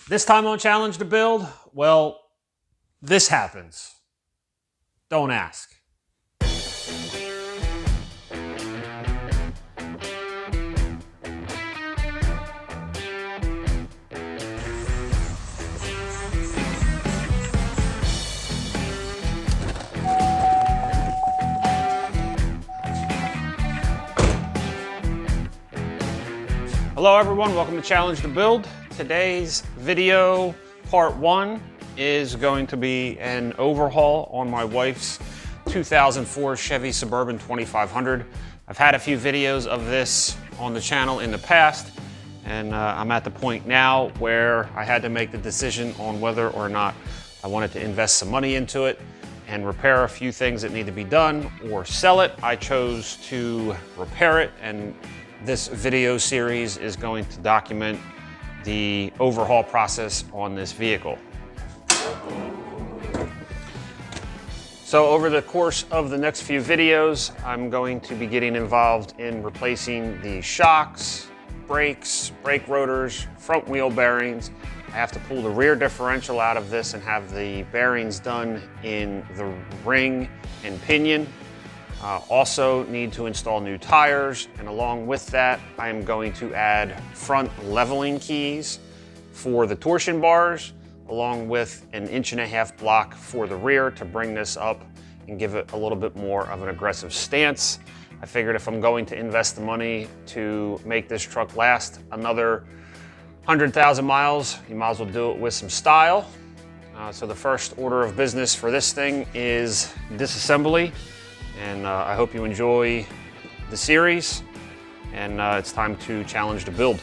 This time on Challenge to Build, well, this happens. Don't ask. Hello everyone, welcome to Challenge to Build. Today's video, part one, is going to be an overhaul on my wife's 2004 Chevy Suburban 2500. I've had a few videos of this on the channel in the past, and I'm at the point now where I had to make the decision on whether or not I wanted to invest some money into it and repair a few things that need to be done or sell it. I chose to repair it, and this video series is going to document the overhaul process on this vehicle. So over the course of the next few videos, I'm going to be getting involved in replacing the shocks, brakes, brake rotors, front wheel bearings. I have to pull the rear differential out of this and have the bearings done in the ring and pinion. Also need to install new tires, and along with that, I am going to add front leveling keys for the torsion bars, along with an 1.5 inch block for the rear to bring this up and give it a little bit more of an aggressive stance. I figured if I'm going to invest the money to make this truck last another 100,000 miles, you might as well do it with some style. So the first order of business for this thing is disassembly. And I hope you enjoy the series, and it's time to challenge to build.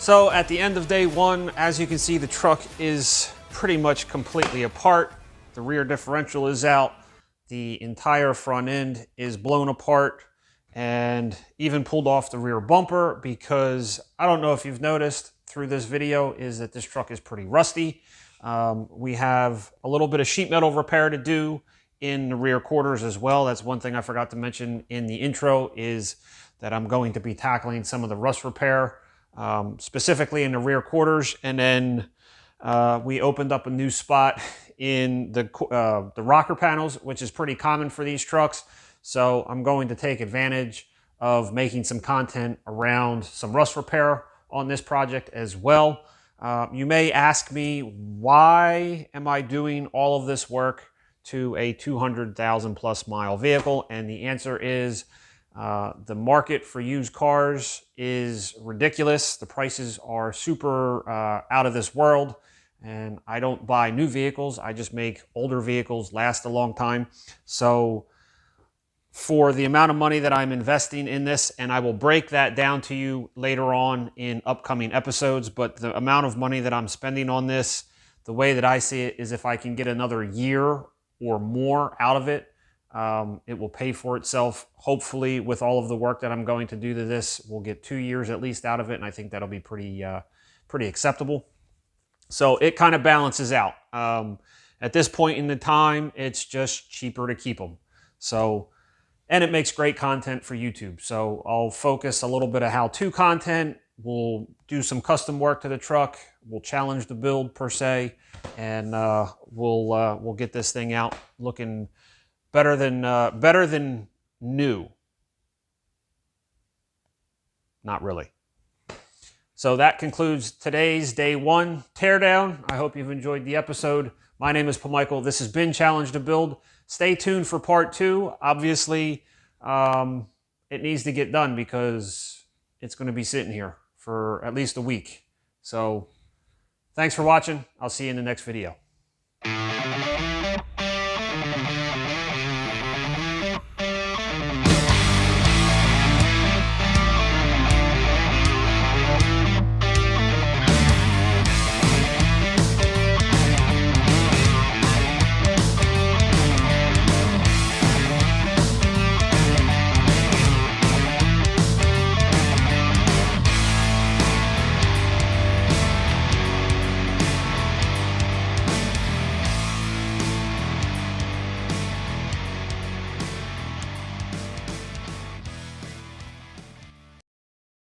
So at the end of day one, as you can see, the truck is pretty much completely apart. The rear differential is out. The entire front end is blown apart and even pulled off the rear bumper, because I don't know if you've noticed through this video is that this truck is pretty rusty. We have a little bit of sheet metal repair to do in the rear quarters as well. That's one thing I forgot to mention in the intro, is that I'm going to be tackling some of the rust repair, specifically in the rear quarters. And then we opened up a new spot in the rocker panels, which is pretty common for these trucks. So I'm going to take advantage of making some content around some rust repair on this project as well. You may ask me, why am I doing all of this work to a 200,000 plus mile vehicle? And the answer is, the market for used cars is ridiculous. The prices are super out of this world, and I don't buy new vehicles. I just make older vehicles last a long time. So for the amount of money that I'm investing in this, and I will break that down to you later on in upcoming episodes, but the amount of money that I'm spending on this, the way that I see it, is if I can get another year or more out of it, it will pay for itself. Hopefully, with all of the work that I'm going to do to this, we'll get 2 years at least out of it, and I think that'll be pretty acceptable. So it kind of balances out. At this point in the time, it's just cheaper to keep them. So, and it makes great content for YouTube. So I'll focus a little bit of how-to content. We'll do some custom work to the truck. We'll challenge the build per se, and we'll get this thing out looking better than new. Not really. So that concludes today's day one teardown. I hope you've enjoyed the episode. My name is Paul Michael. This has been Challenge to Build. Stay tuned for part 2. Obviously, it needs to get done because it's going to be sitting here for at least a week. So thanks for watching. I'll see you in the next video.